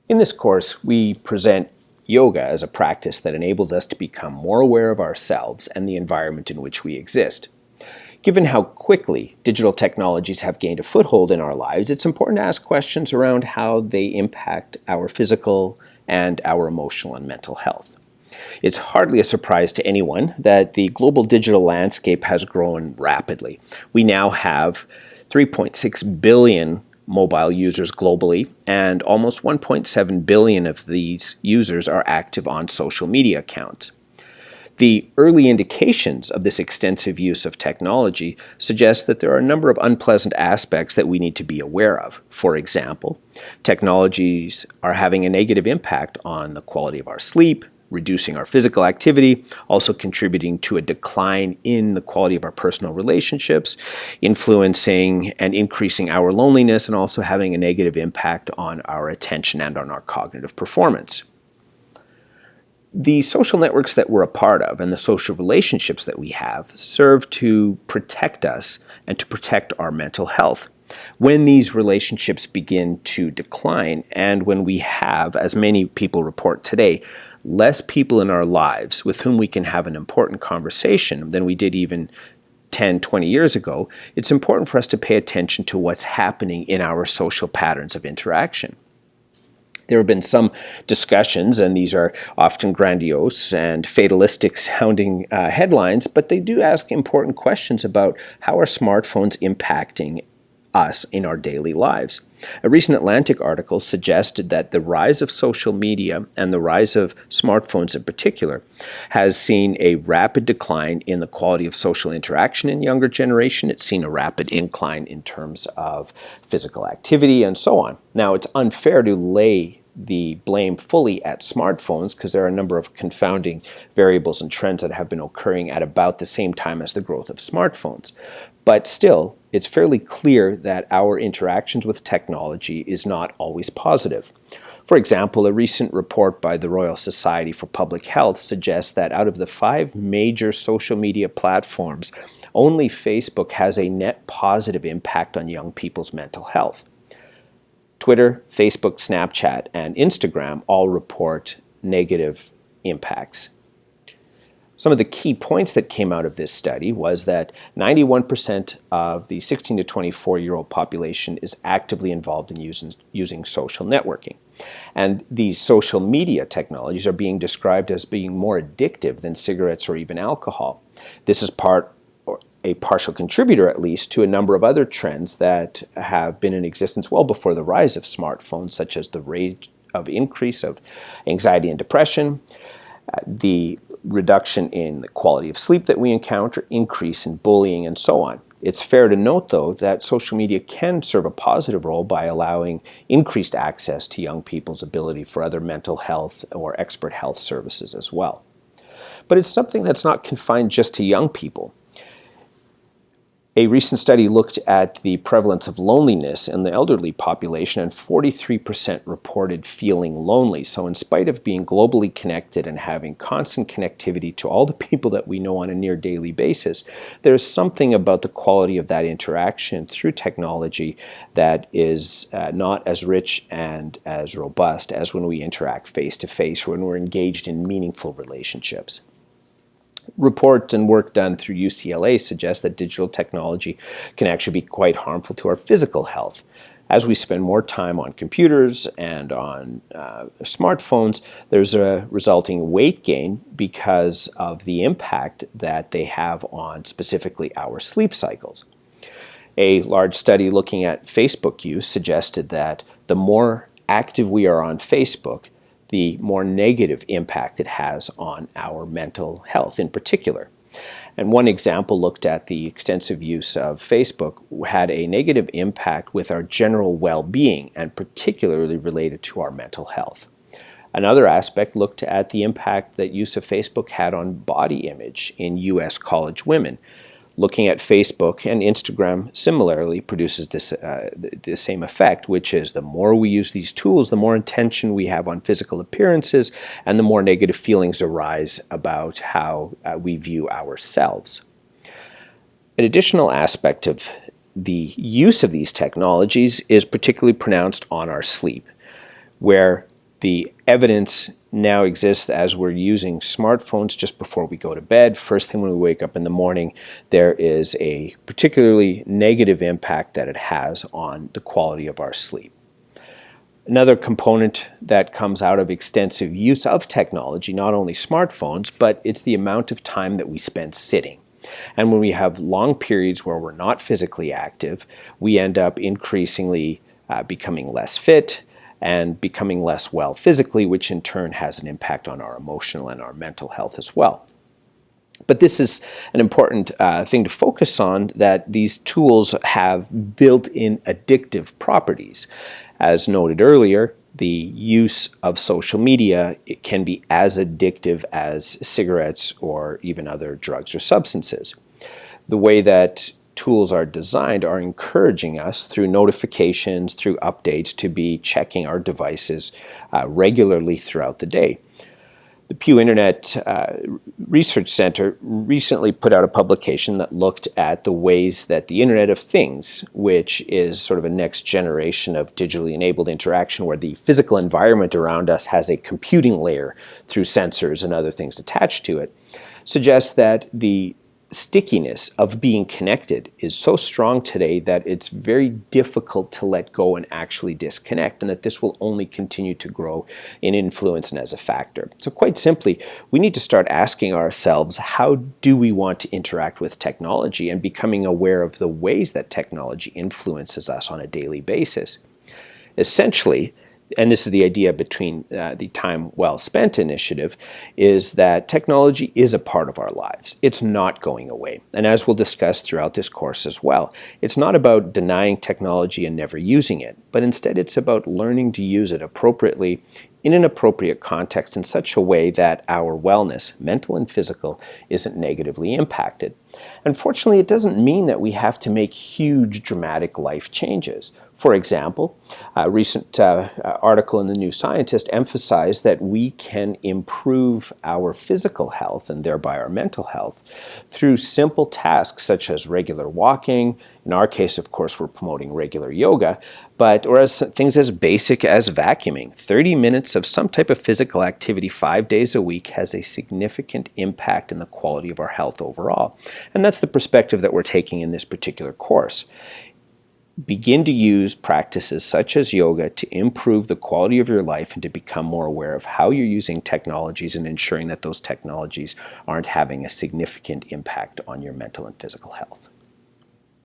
In this course, we present yoga as a practice that enables us to become more aware of ourselves and the environment in which we exist. Given how quickly digital technologies have gained a foothold in our lives, it's important to ask questions around how they impact our physical and our emotional and mental health. It's hardly a surprise to anyone that the global digital landscape has grown rapidly. We now have 3.6 billion mobile users globally, and almost 1.7 billion of these users are active on social media accounts. The early indications of this extensive use of technology suggest that there are a number of unpleasant aspects that we need to be aware of. For example, technologies are having a negative impact on the quality of our sleep, reducing our physical activity, also contributing to a decline in the quality of our personal relationships, influencing and increasing our loneliness, and also having a negative impact on our attention and on our cognitive performance. The social networks that we're a part of and the social relationships that we have serve to protect us and to protect our mental health. When these relationships begin to decline, and when we have, as many people report today, less people in our lives with whom we can have an important conversation than we did even 10, 20 years ago, it's important for us to pay attention to what's happening in our social patterns of interaction. There have been some discussions, and these are often grandiose and fatalistic sounding headlines, but they do ask important questions about how are smartphones impacting us in our daily lives. A recent Atlantic article suggested that the rise of social media and the rise of smartphones in particular has seen a rapid decline in the quality of social interaction in younger generation. It's seen a rapid incline in terms of physical activity and so on. Now, it's unfair to lay the blame fully at smartphones because there are a number of confounding variables and trends that have been occurring at about the same time as the growth of smartphones. But still, it's fairly clear that our interactions with technology is not always positive. For example, a recent report by the Royal Society for Public Health suggests that out of the 5 major social media platforms, only Facebook has a net positive impact on young people's mental health. Twitter, Facebook, Snapchat, and Instagram all report negative impacts. Some of the key points that came out of this study was that 91% of the 16 to 24-year-old population is actively involved in using social networking. And these social media technologies are being described as being more addictive than cigarettes or even alcohol. This is a partial contributor, at least, to a number of other trends that have been in existence well before the rise of smartphones, such as the rate of increase of anxiety and depression, the reduction in the quality of sleep that we encounter, increase in bullying, and so on. It's fair to note, though, that social media can serve a positive role by allowing increased access to young people's ability for other mental health or expert health services as well. But it's something that's not confined just to young people. A recent study looked at the prevalence of loneliness in the elderly population, and 43% reported feeling lonely. So in spite of being globally connected and having constant connectivity to all the people that we know on a near daily basis, there's something about the quality of that interaction through technology that is not as rich and as robust as when we interact face-to-face or when we're engaged in meaningful relationships. Report and work done through UCLA suggests that digital technology can actually be quite harmful to our physical health. As we spend more time on computers and on smartphones, there's a resulting weight gain because of the impact that they have on specifically our sleep cycles. A large study looking at Facebook use suggested that the more active we are on Facebook, the more negative impact it has on our mental health in particular. And one example looked at the extensive use of Facebook had a negative impact with our general well-being and particularly related to our mental health. Another aspect looked at the impact that use of Facebook had on body image in U.S. college women. Looking at Facebook and Instagram similarly produces the same effect, which is the more we use these tools, the more intention we have on physical appearances, and the more negative feelings arise about how we view ourselves. An additional aspect of the use of these technologies is particularly pronounced on our sleep, where The evidence now exists as we're using smartphones just before we go to bed. First thing when we wake up in the morning, there is a particularly negative impact that it has on the quality of our sleep. Another component that comes out of extensive use of technology, not only smartphones, but it's the amount of time that we spend sitting. And when we have long periods where we're not physically active, we end up increasingly becoming less fit and becoming less well physically, which in turn has an impact on our emotional and our mental health as well. But this is an important thing to focus on, that these tools have built-in addictive properties. As noted earlier, the use of social media, it can be as addictive as cigarettes or even other drugs or substances. The way that tools are designed are encouraging us through notifications, through updates, to be checking our devices regularly throughout the day. The Pew Internet Research Center recently put out a publication that looked at the ways that the Internet of Things, which is sort of a next generation of digitally enabled interaction where the physical environment around us has a computing layer through sensors and other things attached to it, suggests that the stickiness of being connected is so strong today that it's very difficult to let go and actually disconnect, and that this will only continue to grow in influence and as a factor. So quite simply, we need to start asking ourselves, how do we want to interact with technology, and becoming aware of the ways that technology influences us on a daily basis. Essentially, and this is the idea between the Time Well Spent initiative, is that technology is a part of our lives. It's not going away. And as we'll discuss throughout this course as well, it's not about denying technology and never using it, but instead it's about learning to use it appropriately in an appropriate context in such a way that our wellness, mental and physical, isn't negatively impacted. Unfortunately, it doesn't mean that we have to make huge, dramatic life changes. For example, a recent article in the New Scientist emphasized that we can improve our physical health and thereby our mental health through simple tasks such as regular walking. In our case, of course, we're promoting regular yoga, or as things as basic as vacuuming. 30 minutes of some type of physical activity 5 days a week has a significant impact in the quality of our health overall. And that's the perspective that we're taking in this particular course. Begin to use practices such as yoga to improve the quality of your life and to become more aware of how you're using technologies and ensuring that those technologies aren't having a significant impact on your mental and physical health.